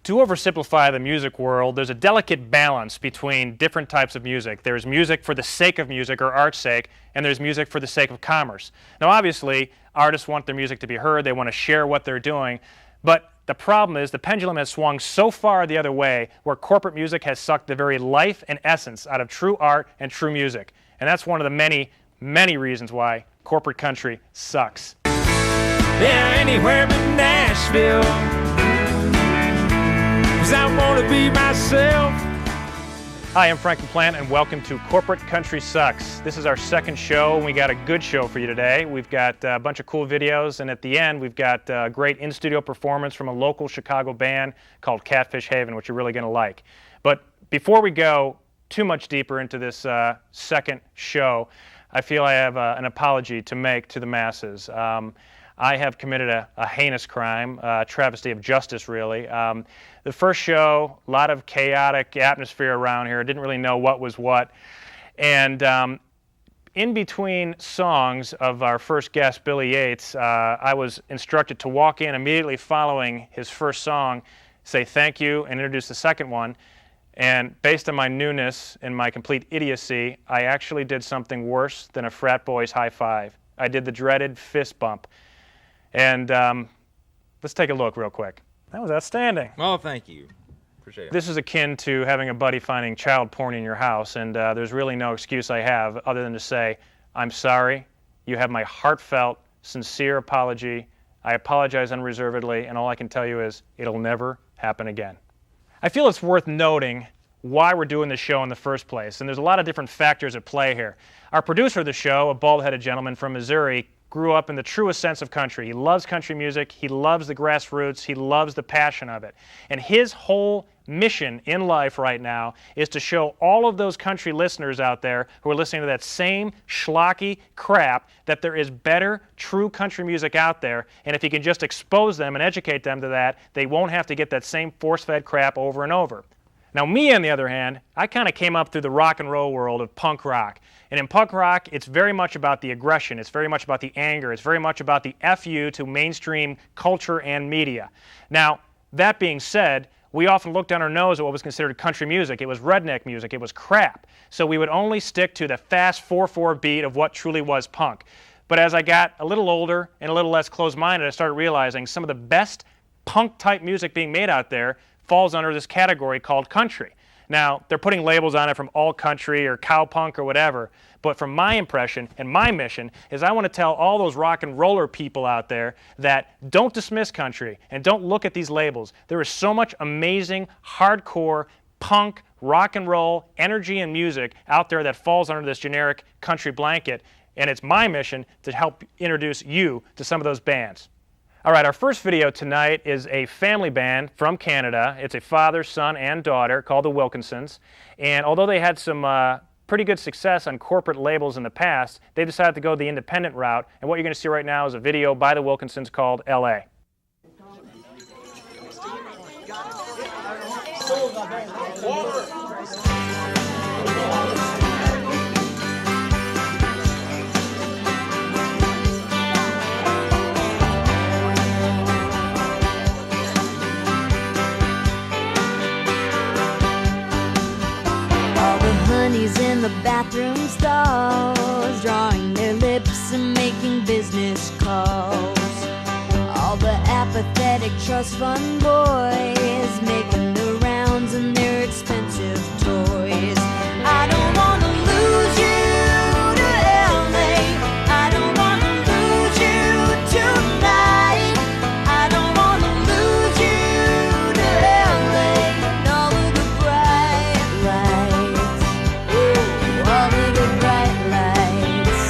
To oversimplify the music world, there's a delicate balance between different types of music. There's music for the sake of music or art's sake, and there's music for the sake of commerce. Now obviously, artists want their music to be heard, they want to share what they're doing, but the problem is the pendulum has swung so far the other way where corporate music has sucked the very life and essence out of true art and true music. And that's one of the many, many reasons why corporate country sucks. Yeah, anywhere but Nashville, 'cause I want to be myself. Hi, I'm Frank LaPlante, and welcome to Corporate Country Sucks. This is our second show, and we got a good show for you today. We've got a bunch of cool videos, and at the end, we've got a great in-studio performance from a local Chicago band called Catfish Haven, which you're really going to like. But before we go too much deeper into this second show, I feel I have an apology to make to the masses. I have committed a heinous crime, a travesty of justice, really. The first show, a lot of chaotic atmosphere around here. I didn't really know what was what. And in between songs of our first guest, Billy Yates, I was instructed to walk in immediately following his first song, say thank you, and introduce the second one. And based on my newness and my complete idiocy, I actually did something worse than a frat boy's high five. I did the dreaded fist bump. And let's take a look real quick. That was outstanding. Oh, thank you. Appreciate it. This is akin to having a buddy finding child porn in your house, and there's really no excuse I have other than to say, I'm sorry. You have my heartfelt, sincere apology. I apologize unreservedly, and all I can tell you is it'll never happen again. I feel it's worth noting why we're doing this show in the first place, and there's a lot of different factors at play here. Our producer of the show, a bald-headed gentleman from Missouri, grew up in the truest sense of country. He loves country music, he loves the grassroots, he loves the passion of it. And his whole mission in life right now is to show all of those country listeners out there who are listening to that same schlocky crap that there is better, true country music out there, and if he can just expose them and educate them to that, they won't have to get that same force-fed crap over and over. Now me, on the other hand, I kind of came up through the rock and roll world of punk rock. And in punk rock, it's very much about the aggression, it's very much about the anger, it's very much about the F you to mainstream culture and media. Now, that being said, we often looked down our nose at what was considered country music. It was redneck music, it was crap. So we would only stick to the fast 4/4 beat of what truly was punk. But as I got a little older and a little less closed-minded, I started realizing some of the best punk-type music being made out there falls under this category called country. Now, they're putting labels on it from all country or cowpunk or whatever, but from my impression and my mission is I want to tell all those rock and roller people out there that don't dismiss country and don't look at these labels. There is so much amazing, hardcore, punk, rock and roll, energy and music out there that falls under this generic country blanket, and it's my mission to help introduce you to some of those bands. All right, our first video tonight is a family band from Canada. It's a father, son, and daughter called the Wilkinsons. And although they had some pretty good success on corporate labels in the past, they decided to go the independent route. And what you're going to see right now is a video by the Wilkinsons called L.A. Honey's in the bathroom stalls, drawing their lips and making business calls. All the apathetic trust fund boys making the rounds in their expensive toys. I don't wanna lose you to LA. I don't wanna lose you tonight. I don't wanna lose you to LA and all of the bright lights. All of the bright lights.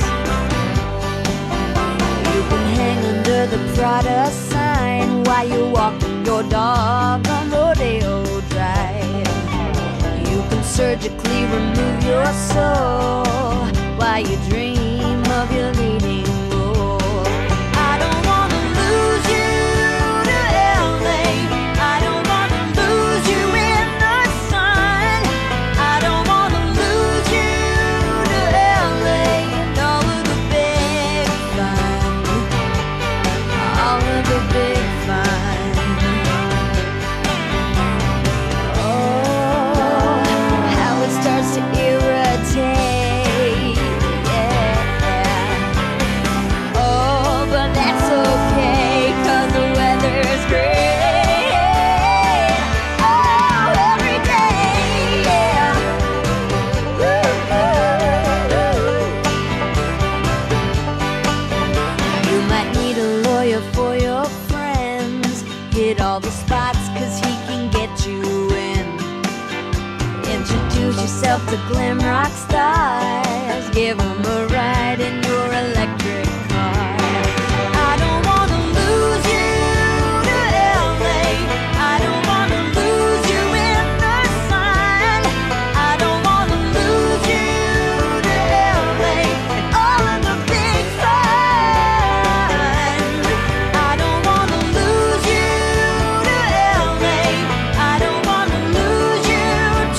You can hang under the Prada sign while you're walking your dog on Rodeo Drive. You can surgically remove your soul while you dream of your leading role. I don't wanna lose you to LA. I don't wanna lose you in the sun. I don't wanna lose you to LA and all of the big fun. All of the big fun. yourself the glim rock stars. Give 'em a ride in your electric car. I don't wanna lose you to LA. I don't wanna lose you in the sun. I don't wanna lose you to LA and all of the big fun. I don't wanna lose you to LA. I don't wanna lose you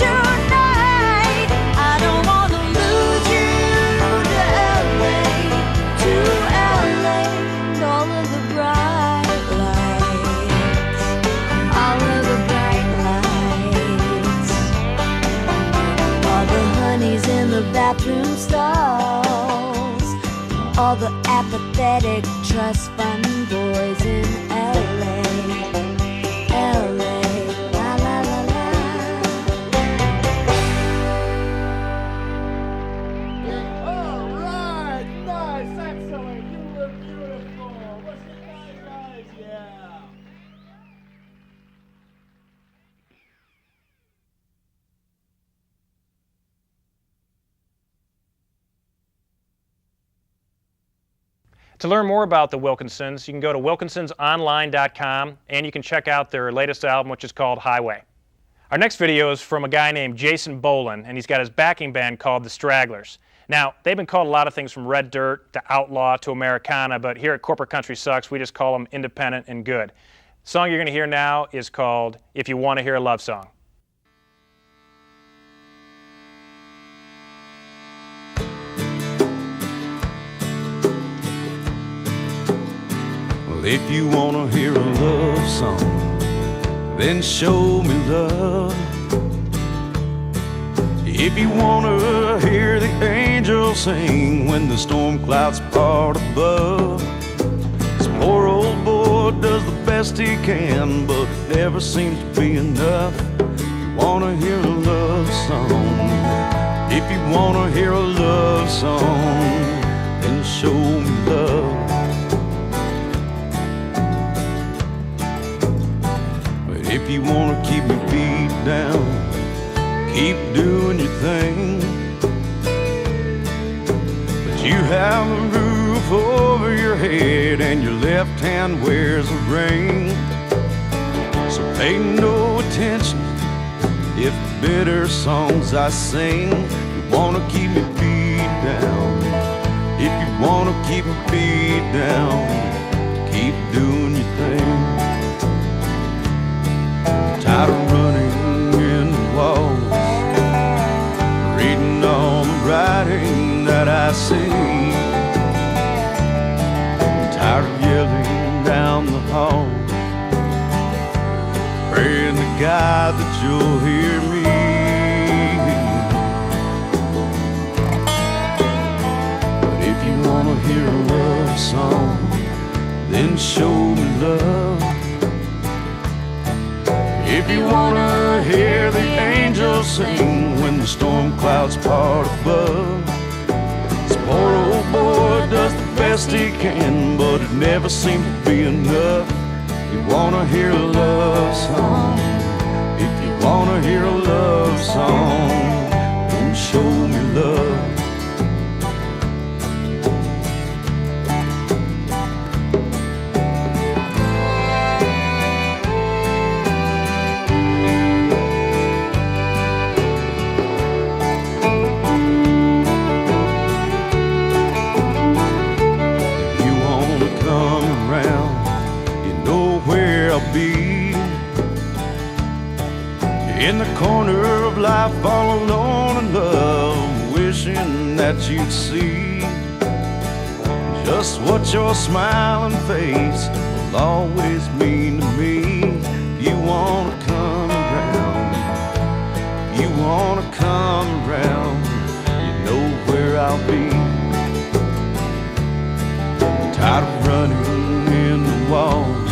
tonight. I don't wanna lose you to LA, to LA and all of the bright lights, all of the bright lights, all the honeys in the bathroom stalls, all the apathetic trust fund boys in LA, LA, la la la la. All right, nice, excellent. You look beautiful. What's the guys? Yeah. To learn more about the Wilkinsons, you can go to wilkinsonsonline.com and you can check out their latest album, which is called Highway. Our next video is from a guy named Jason Boland, and he's got his backing band called the Stragglers. Now, they've been called a lot of things from red dirt to outlaw to Americana, but here at Corporate Country Sucks, we just call them independent and good. The song you're going to hear now is called If You Want to Hear a Love Song. Well, if you wanna hear a love song, then show me love. If you wanna hear the angels sing when the storm clouds part above, this poor old boy does the best he can, but it never seems to be enough. You wanna hear a love song. If you wanna hear a love song, then show me love. If you wanna keep me beat down, keep doing your thing. But you have a roof over your head and your left hand wears a ring. So pay no attention if bitter songs I sing. You wanna keep me beat down. If you wanna keep me beat down, keep doing your thing. Tired of running in the walls, reading all the writing that I see. Tired of yelling down the hall, praying to God that you'll hear me. But if you wanna hear a love song, then show me love. If you wanna hear the angels sing when the storm clouds part above, this poor old boy does the best he can, but it never seems to be enough. You wanna hear a love song. If you wanna hear a love song, then show me love. In the corner of life, all alone in love, wishing that you'd see just what your smiling face will always mean to me. If you wanna come around, if you wanna come around, you know where I'll be. Tired of running in the walls,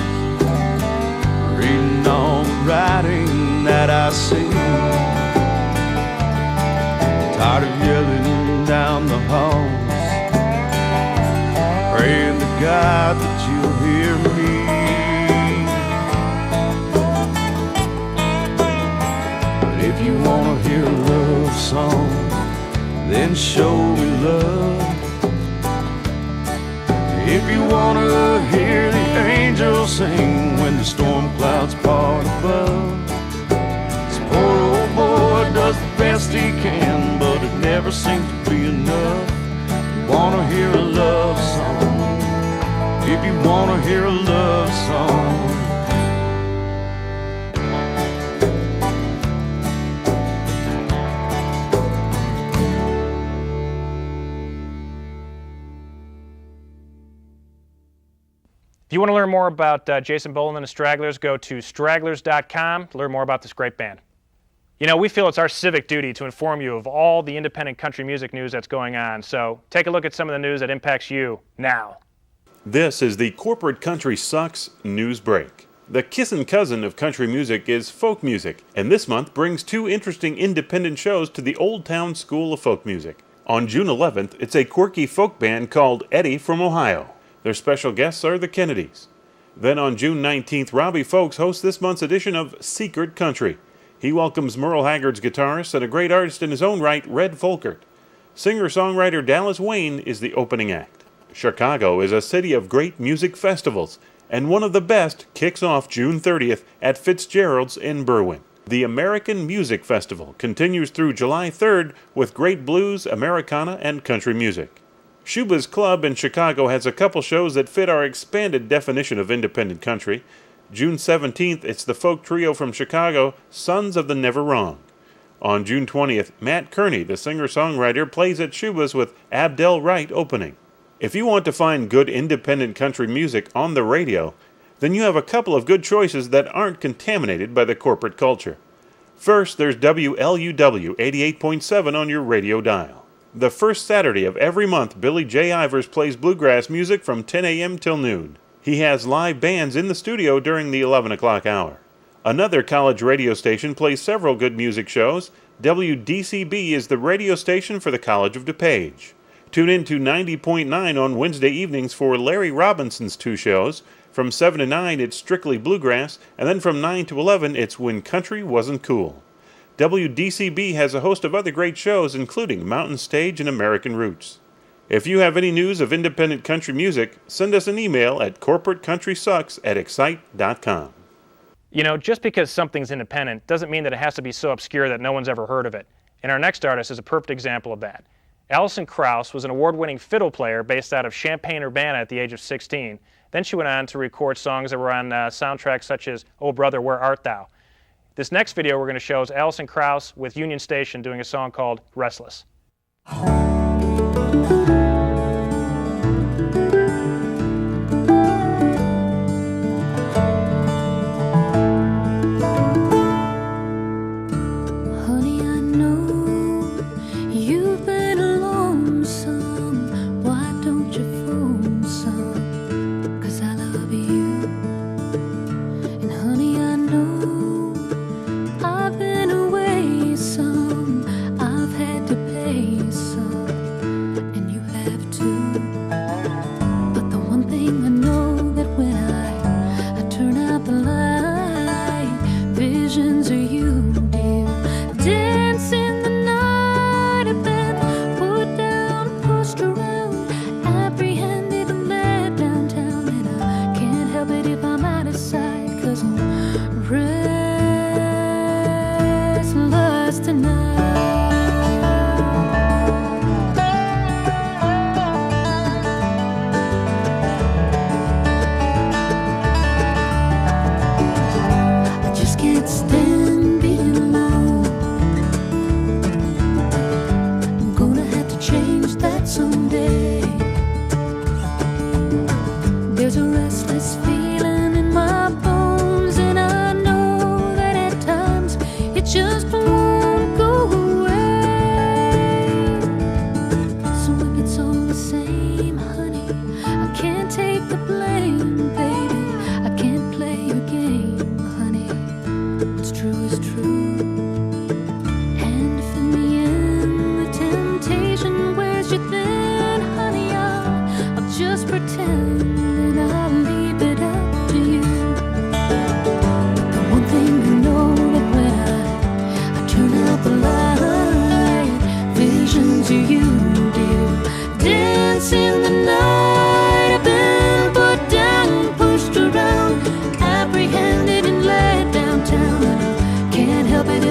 reading all the writing that I see. Tired of yelling down the halls, praying to God that you'll hear me. But if you wanna hear love love song, then show me love. If you wanna hear the angels sing when the storm clouds part above, this poor old boy does the best he can, but it never seems to be enough. You wanna hear a love song, if you wanna hear a love song. If you want to learn more about Jason Boland and the Stragglers, go to stragglers.com to learn more about this great band. You know, we feel it's our civic duty to inform you of all the independent country music news that's going on, so take a look at some of the news that impacts you now. This is the Corporate Country Sucks News Break. The kissin' cousin of country music is folk music, and this month brings two interesting independent shows to the Old Town School of Folk Music. On June 11th, it's a quirky folk band called Eddie from Ohio. Their special guests are the Kennedys. Then on June 19th, Robbie Folks hosts this month's edition of Secret Country. He welcomes Merle Haggard's guitarist and a great artist in his own right, Red Folkert. Singer-songwriter Dallas Wayne is the opening act. Chicago is a city of great music festivals, and one of the best kicks off June 30th at Fitzgerald's in Berwyn. The American Music Festival continues through July 3rd with great blues, Americana, and country music. Shuba's Club in Chicago has a couple shows that fit our expanded definition of independent country. June 17th, it's the folk trio from Chicago, Sons of the Never Wrong. On June 20th, Matt Kearney, the singer-songwriter, plays at Shuba's with Abdel Wright opening. If you want to find good independent country music on the radio, then you have a couple of good choices that aren't contaminated by the corporate culture. First, there's WLUW 88.7 on your radio dial. The first Saturday of every month, Billy J. Ivers plays bluegrass music from 10 a.m. till noon. He has live bands in the studio during the 11 o'clock hour. Another college radio station plays several good music shows. WDCB is the radio station for the College of DuPage. Tune in to 90.9 on Wednesday evenings for Larry Robinson's two shows. From 7 to 9, it's strictly bluegrass, and then from 9 to 11, it's When Country Wasn't Cool. WDCB has a host of other great shows, including Mountain Stage and American Roots. If you have any news of independent country music, send us an email at corporatecountrysucks@excite.com. You know, just because something's independent doesn't mean that it has to be so obscure that no one's ever heard of it. And our next artist is a perfect example of that. Alison Krauss was an award-winning fiddle player based out of Champaign-Urbana at the age of 16. Then she went on to record songs that were on soundtracks such as Oh Brother, Where Art Thou? This next video we're going to show is Alison Krauss with Union Station doing a song called Restless. Just won't go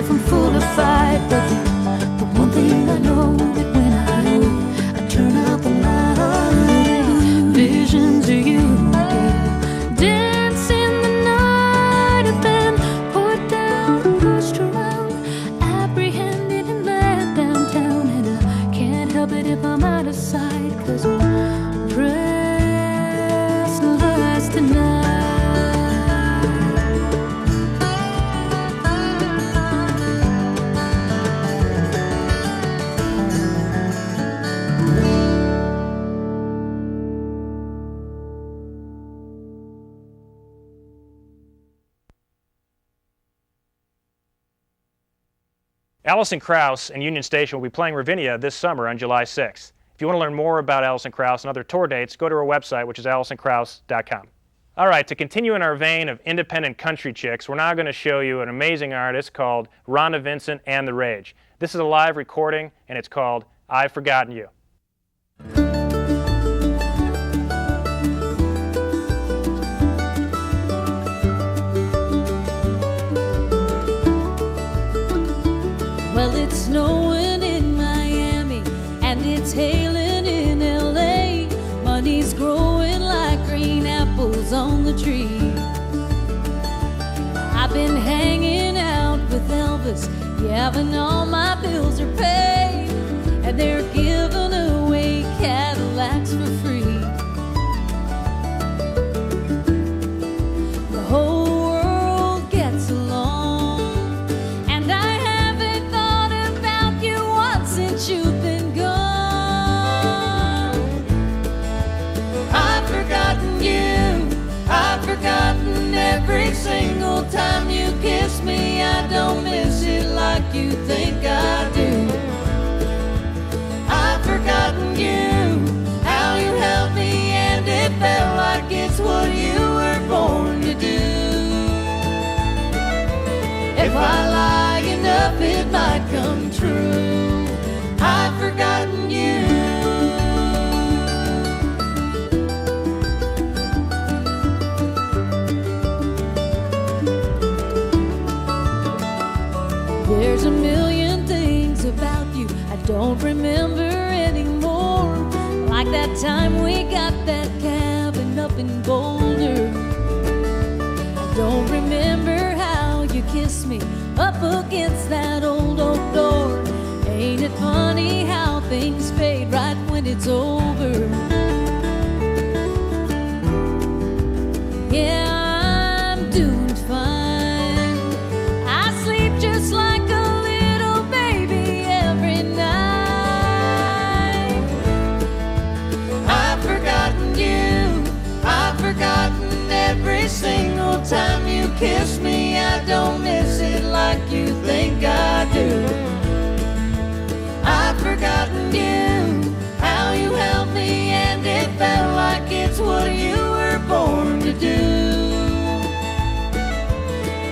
if I'm full of fight. But the one thing I know, that when I turn out the light, visions of you, dance in the night. I've been put down and pushed around, apprehended and led downtown, and I can't help it if I'm out of sight, 'cause I'm restless tonight. Alison Krauss and Union Station will be playing Ravinia this summer on July 6th. If you want to learn more about Alison Krauss and other tour dates, go to her website, which is AlisonKrauss.com. All right, to continue in our vein of independent country chicks, we're now going to show you an amazing artist called Rhonda Vincent and the Rage. This is a live recording, and it's called I've Forgotten You. Well, it's snowing in Miami and it's hailing in LA. Money's growing like green apples on the tree. I've been hanging out with Elvis, yeah, but all my bills are paid, and they're giving away Cadillacs for free. The whole world gets along, and I haven't thought about you once since you've been gone. I've forgotten you, I've forgotten every single time you kiss me. I don't miss it like you think I do. I've forgotten you, how you held me, and it felt like it's what you were born to do. If I lie enough, it might come true. I've forgotten you. There's a million things about you I don't remember anymore, like that time we got that cabin up in Boulder. I don't remember how you kissed me up against that old oak door. Ain't it funny how things fade right when it's over? Yeah, I'm doing fine. I sleep just like a little baby every night. I've forgotten you, I've forgotten every single time you kiss me. I don't miss it like you think I do. I've forgotten you, how you held me, and it felt like it's what you were born to do.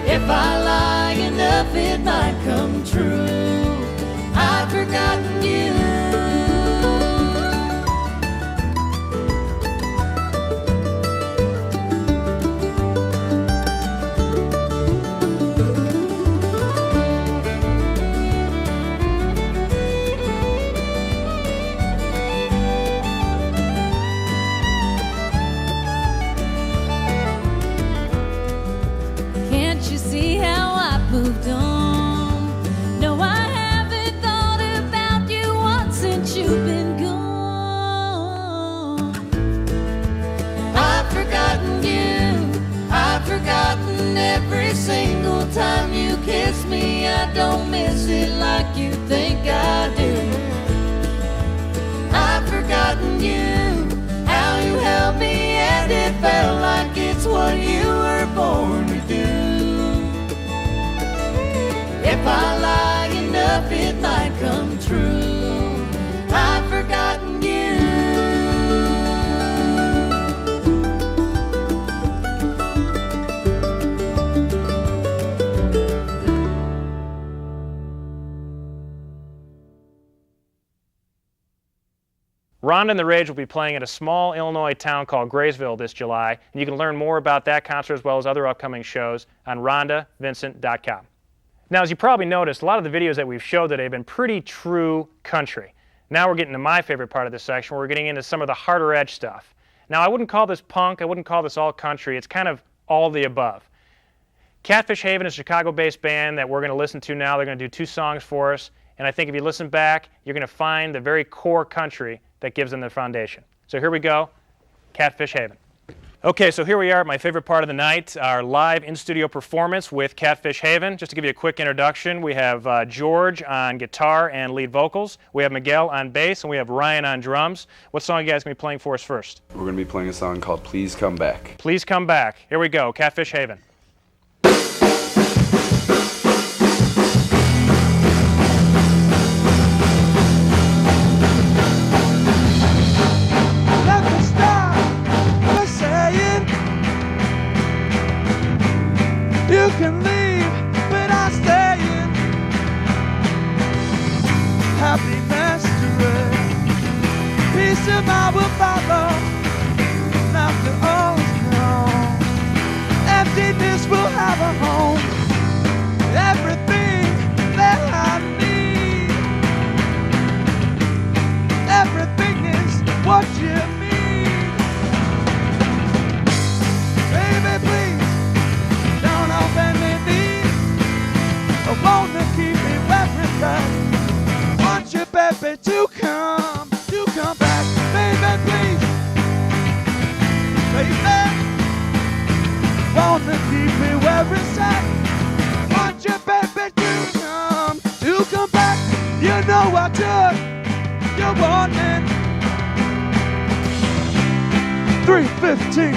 If I lie enough, it might come true. I've forgotten you. Can't you see how I've moved on? No, I haven't thought about you once since you've been gone. I've forgotten you, I've forgotten every single time you kiss me. I don't miss it like you think I do. I've forgotten you, how you held me, and it felt like it's what you were born to do. If I lie enough, it might come true. I've forgotten you. Rhonda and the Rage will be playing at a small Illinois town called Graysville this July, and you can learn more about that concert as well as other upcoming shows on RhondaVincent.com. Now, as you probably noticed, a lot of the videos that we've showed today have been pretty true country. Now we're getting to my favorite part of this section, where we're getting into some of the harder edge stuff. Now, I wouldn't call this punk, I wouldn't call this all country, it's kind of all the above. Catfish Haven is a Chicago-based band that we're going to listen to now. They're going to do 2 songs for us, and I think if you listen back, you're going to find the very core country that gives them the foundation. So here we go, Catfish Haven. Okay, so here we are at my favorite part of the night, our live in-studio performance with Catfish Haven. Just to give you a quick introduction, we have George on guitar and lead vocals, we have Miguel on bass, and we have Ryan on drums. What song are you guys going to be playing for us first? We're going to be playing a song called Please Come Back. Please Come Back. Here we go, Catfish Haven. You can leave, but I'm staying. Happiness to rest, peace of mind will follow. After all is gone, emptiness will have a home. Everything that I need, everything is what you need. Baby, please. I wanna keep it everything. Want you, baby, to come back, baby, please, baby. Wanna keep it everything. Want you, baby, to come back. You know I took your warning. 3:15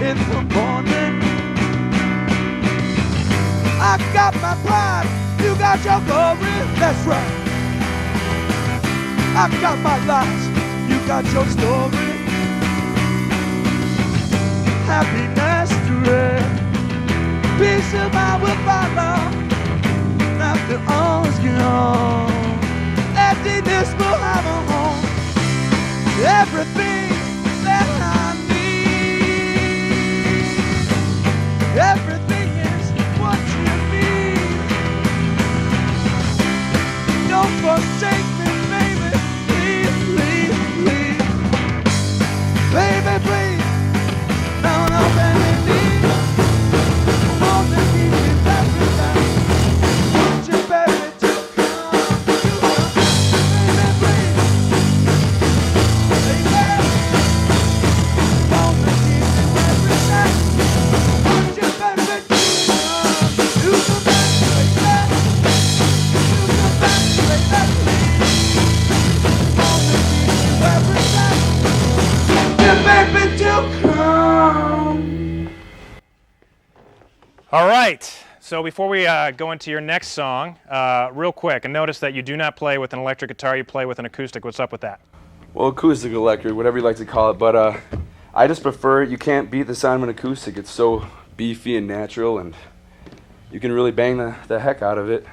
in the morning. I got my pride, you got your glory, that's right. I got my lies, you got your story. Happiness to rest, peace of mind will follow. After all is gone, emptiness will have a home. Everything that I need, everything is what you need. Don't forsake me, baby, please, please, please. Baby, please, no, baby, please. I wanna keep it everything. Want you, baby, to come, baby, please. Baby, wanna keep it everything. Want you, baby, to come back, baby. To come back, baby, please. Wanna keep it everything. Baby, to come. All right, so before we go into your next song, real quick, and notice that you do not play with an electric guitar, you play with an acoustic. What's up with that? Well, acoustic, electric, whatever you like to call it, but I just prefer, you can't beat the sound of an acoustic. It's so beefy and natural, and you can really bang the heck out of it.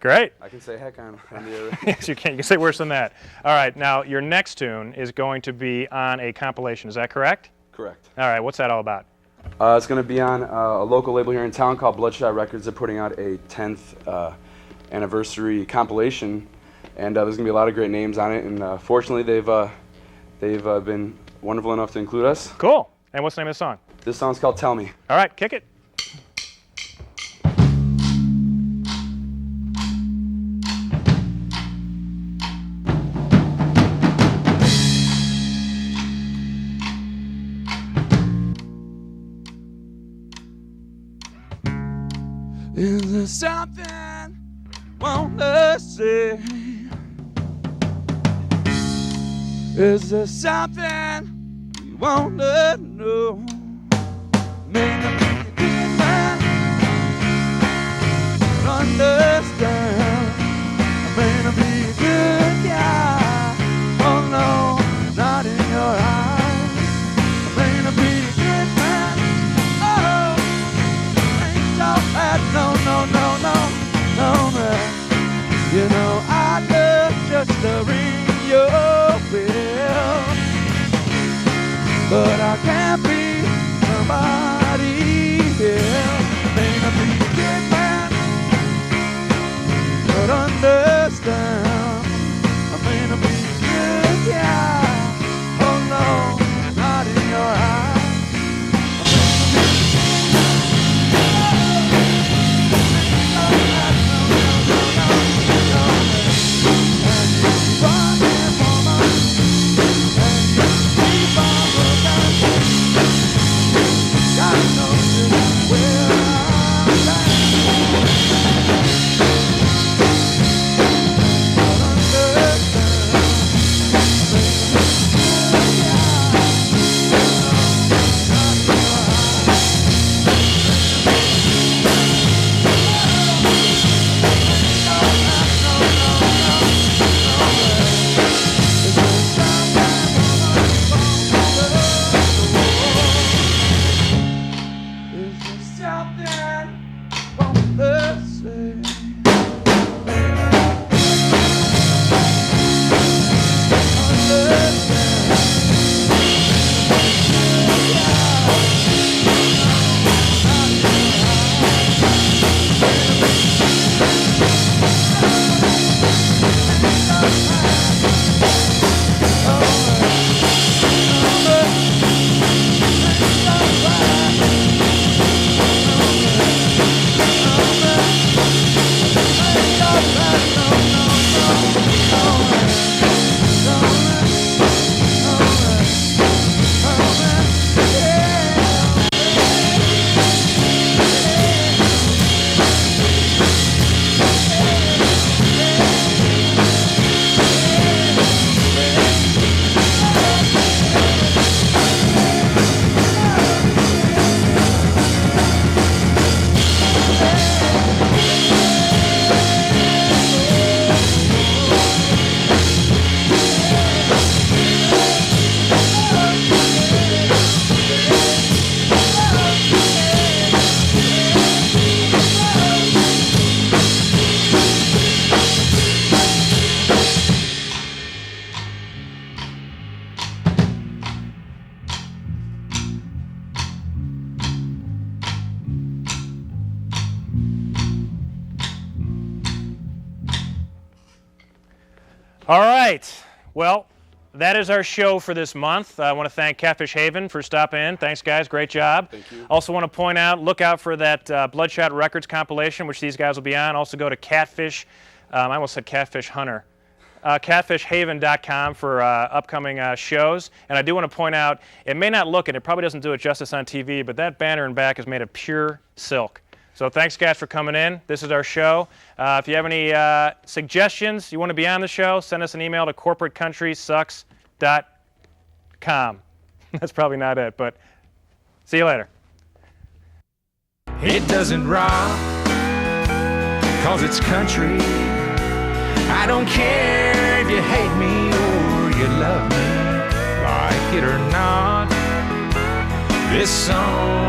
Great. I can say heck on the other. Yes, you can. You can say worse than that. All right, now your next tune is going to be on a compilation. Is that correct? Correct. All right, what's that all about? It's going to be on a local label here in town called Bloodshot Records. They're putting out a 10th anniversary compilation, and there's going to be a lot of great names on it. And fortunately, they've been wonderful enough to include us. Cool. And what's the name of the song? This song's called Tell Me. All right, kick it. Is there something wanna say? Is there something you wanna know? May not be a good man, but understand. I may not be a good guy, oh no, not in your eyes. I may not be a good man, oh, ain't so bad, no, man. You know I love just to ring your bell, but I can't be somebody All right. Well, that is our show for this month. I want to thank Catfish Haven for stopping in. Thanks, guys. Great job. Thank you. Also want to point out, look out for that Bloodshot Records compilation, which these guys will be on. Also go to Catfish, I almost said Catfish Hunter, catfishhaven.com for upcoming shows. And I do want to point out, it may not look it, it probably doesn't do it justice on TV, but that banner in back is made of pure silk. So thanks, guys, for coming in. This is our show. If you have any suggestions, you want to be on the show, send us an email to corporatecountryssucks.com. That's probably not it, but see you later. It doesn't rock, 'cause it's country. I don't care if you hate me or you love me, like it or not. This song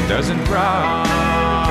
doesn't rock.